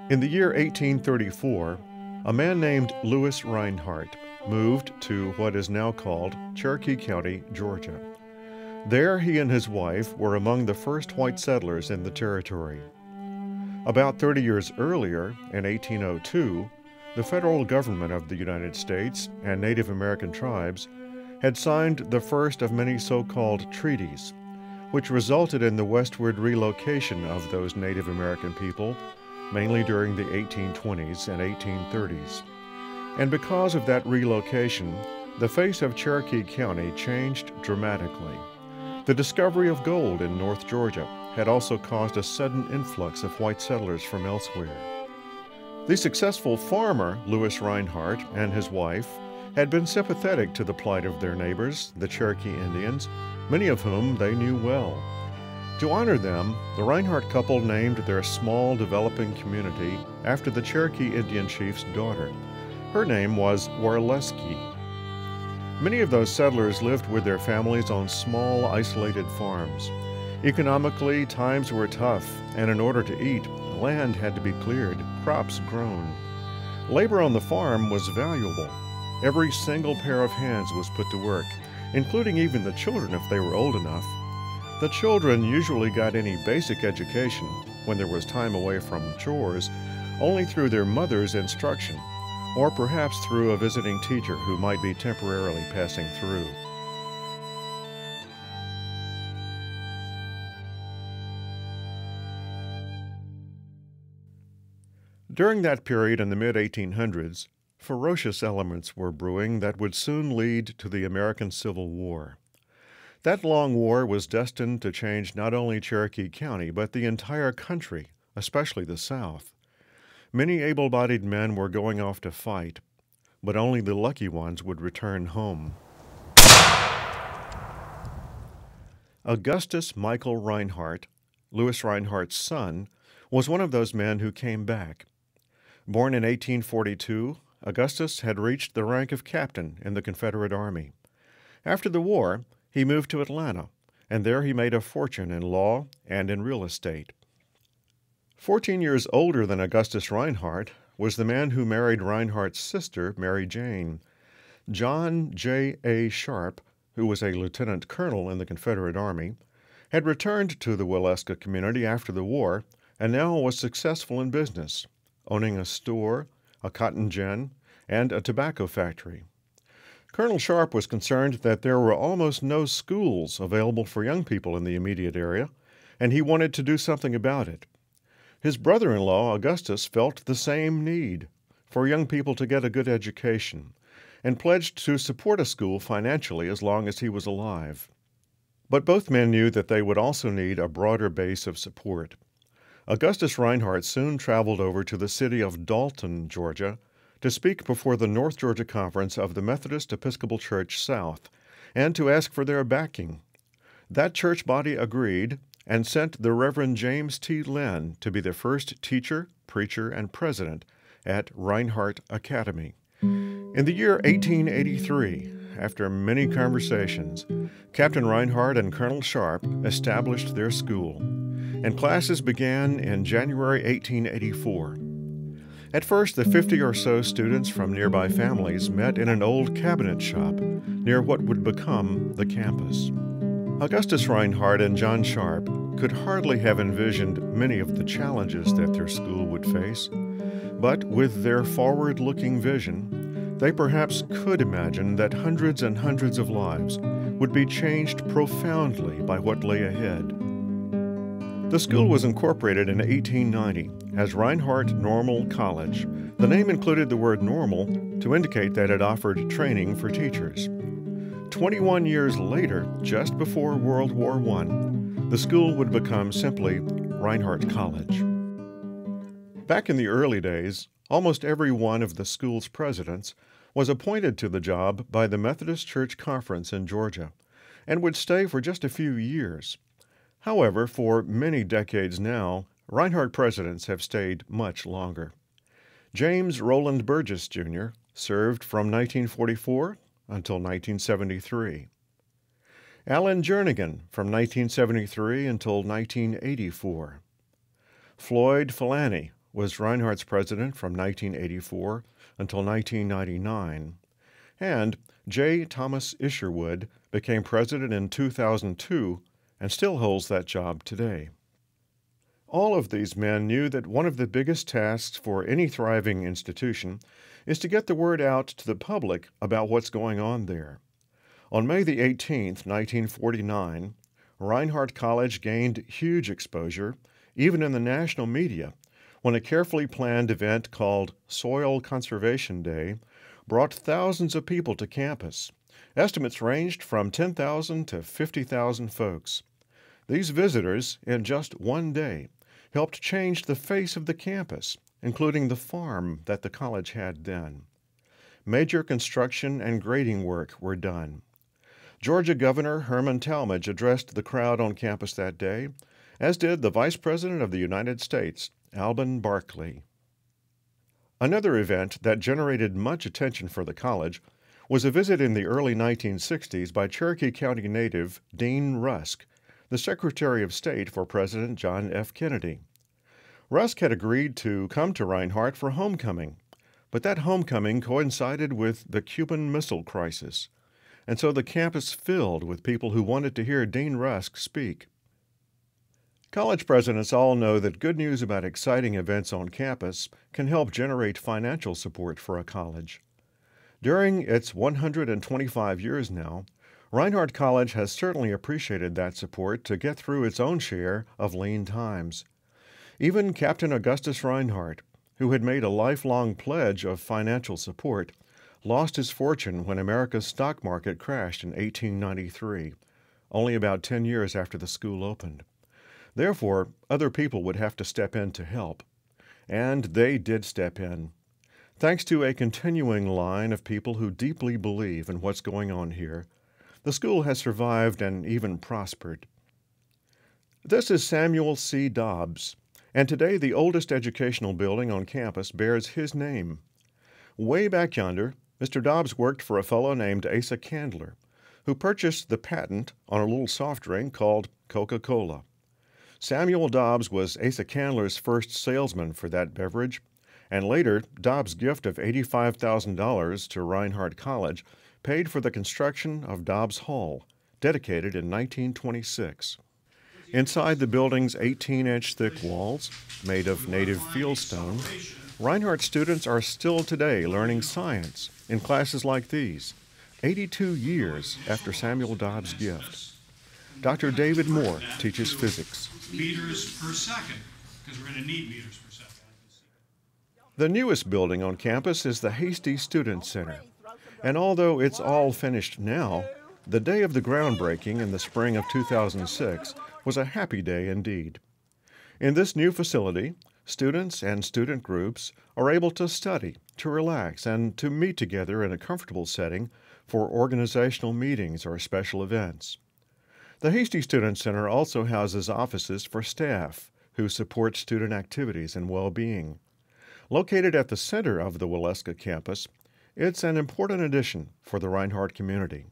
In the year 1834, a man named Louis Reinhardt moved to what is now called Cherokee County, Georgia. There, he and his wife were among the first white settlers in the territory. About 30 years earlier, in 1802, the federal government of the United States and Native American tribes had signed the first of many so-called treaties, which resulted in the westward relocation of those Native American people, mainly during the 1820s and 1830s. And because of that relocation, the face of Cherokee County changed dramatically. The discovery of gold in North Georgia had also caused a sudden influx of white settlers from elsewhere. The successful farmer, Louis Reinhardt, and his wife had been sympathetic to the plight of their neighbors, the Cherokee Indians, many of whom they knew well. To honor them, the Reinhardt couple named their small developing community after the Cherokee Indian chief's daughter. Her name was Waleska. Many of those settlers lived with their families on small, isolated farms. Economically, times were tough, and in order to eat, land had to be cleared, crops grown. Labor on the farm was valuable. Every single pair of hands was put to work, including even the children if they were old enough. The children usually got any basic education, when there was time away from chores, only through their mother's instruction, or perhaps through a visiting teacher who might be temporarily passing through. During that period in the mid-1800s, ferocious elements were brewing that would soon lead to the American Civil War. That long war was destined to change not only Cherokee County, but the entire country, especially the South. Many able-bodied men were going off to fight, but only the lucky ones would return home. Augustus Michael Reinhardt, Louis Reinhardt's son, was one of those men who came back. Born in 1842, Augustus had reached the rank of captain in the Confederate Army. After the war, he moved to Atlanta, and there he made a fortune in law and in real estate. 14 years older than Augustus Reinhardt was the man who married Reinhardt's sister, Mary Jane. John J. A. Sharp, who was a lieutenant colonel in the Confederate Army, had returned to the Waleska community after the war and now was successful in business, owning a store, a cotton gin, and a tobacco factory. Colonel Sharp was concerned that there were almost no schools available for young people in the immediate area, and he wanted to do something about it. His brother-in-law, Augustus, felt the same need for young people to get a good education and pledged to support a school financially as long as he was alive. But both men knew that they would also need a broader base of support. Augustus Reinhardt soon traveled over to the city of Dalton, Georgia, to speak before the North Georgia Conference of the Methodist Episcopal Church South and to ask for their backing. That church body agreed and sent the Reverend James T. Lynn to be the first teacher, preacher, and president at Reinhardt Academy. In the year 1883, after many conversations, Captain Reinhardt and Colonel Sharp established their school, and classes began in January 1884. At first, the 50 or so students from nearby families met in an old cabinet shop near what would become the campus. Augustus Reinhardt and John Sharp could hardly have envisioned many of the challenges that their school would face, but with their forward-looking vision, they perhaps could imagine that hundreds and hundreds of lives would be changed profoundly by what lay ahead. The school was incorporated in 1890 as Reinhardt Normal College. The name included the word normal to indicate that it offered training for teachers. 21 years later, just before World War I, the school would become simply Reinhardt College. Back in the early days, almost every one of the school's presidents was appointed to the job by the Methodist Church Conference in Georgia and would stay for just a few years. However, for many decades now, Reinhardt presidents have stayed much longer. James Roland Burgess, Jr. served from 1944 until 1973. Allen Jernigan from 1973 until 1984. Floyd Filani was Reinhardt's president from 1984 until 1999, and J. Thomas Isherwood became president in 2002 and still holds that job today. All of these men knew that one of the biggest tasks for any thriving institution is to get the word out to the public about what's going on there. On May the 18th, 1949, Reinhardt College gained huge exposure, even in the national media, when a carefully planned event called Soil Conservation Day brought thousands of people to campus. Estimates ranged from 10,000 to 50,000 folks. These visitors, in just one day, helped change the face of the campus, including the farm that the college had then. Major construction and grading work were done. Georgia Governor Herman Talmadge addressed the crowd on campus that day, as did the Vice President of the United States, Alben Barkley. Another event that generated much attention for the college was a visit in the early 1960s by Cherokee County native Dean Rusk, the Secretary of State for President John F. Kennedy. Rusk had agreed to come to Reinhardt for homecoming, but that homecoming coincided with the Cuban Missile Crisis, and so the campus filled with people who wanted to hear Dean Rusk speak. College presidents all know that good news about exciting events on campus can help generate financial support for a college. During its 125 years now, Reinhardt College has certainly appreciated that support to get through its own share of lean times. Even Captain Augustus Reinhardt, who had made a lifelong pledge of financial support, lost his fortune when America's stock market crashed in 1893, only about 10 years after the school opened. Therefore, other people would have to step in to help. And they did step in. Thanks to a continuing line of people who deeply believe in what's going on here, the school has survived and even prospered. This is Samuel C. Dobbs, and today the oldest educational building on campus bears his name. Way back yonder, Mr. Dobbs worked for a fellow named Asa Candler, who purchased the patent on a little soft drink called Coca-Cola. Samuel Dobbs was Asa Candler's first salesman for that beverage, and later Dobbs' gift of $85,000 to Reinhardt College paid for the construction of Dobbs Hall, dedicated in 1926. Inside the building's 18-inch thick walls, made of native fieldstone, Reinhardt students are still today learning science in classes like these, 82 years after Samuel Dobbs' gift. Dr. David Moore teaches physics. Meters per second, because we're going to need meters per second. The newest building on campus is the Hasty Student Center, and although it's all finished now, the day of the groundbreaking in the spring of 2006 was a happy day indeed. In this new facility, students and student groups are able to study, to relax, and to meet together in a comfortable setting for organizational meetings or special events. The Hasty Student Center also houses offices for staff who support student activities and well-being. Located at the center of the Waleska campus, it's an important addition for the Reinhardt community.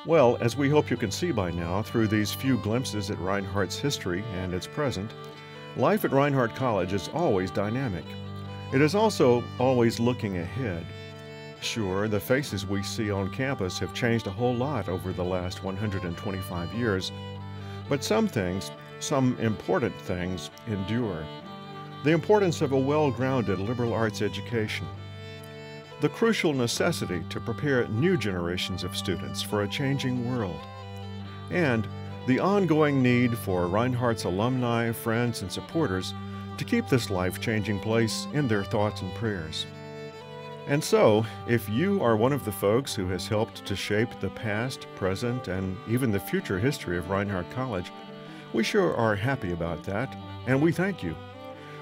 Well, as we hope you can see by now through these few glimpses at Reinhardt's history and its present, life at Reinhardt College is always dynamic. It is also always looking ahead. Sure, the faces we see on campus have changed a whole lot over the last 125 years, but some things, some important things, endure. The importance of a well-grounded liberal arts education, the crucial necessity to prepare new generations of students for a changing world, and the ongoing need for Reinhardt's alumni, friends, and supporters to keep this life-changing place in their thoughts and prayers. And so, if you are one of the folks who has helped to shape the past, present, and even the future history of Reinhardt College, we sure are happy about that, and we thank you.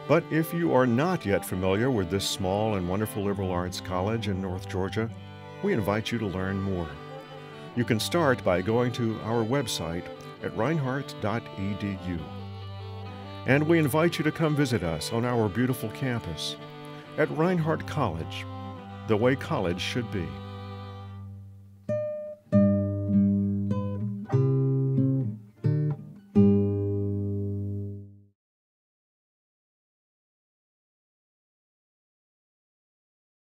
But if you are not yet familiar with this small and wonderful liberal arts college in North Georgia, we invite you to learn more. You can start by going to our website at reinhardt.edu. And we invite you to come visit us on our beautiful campus at Reinhardt College, the way college should be.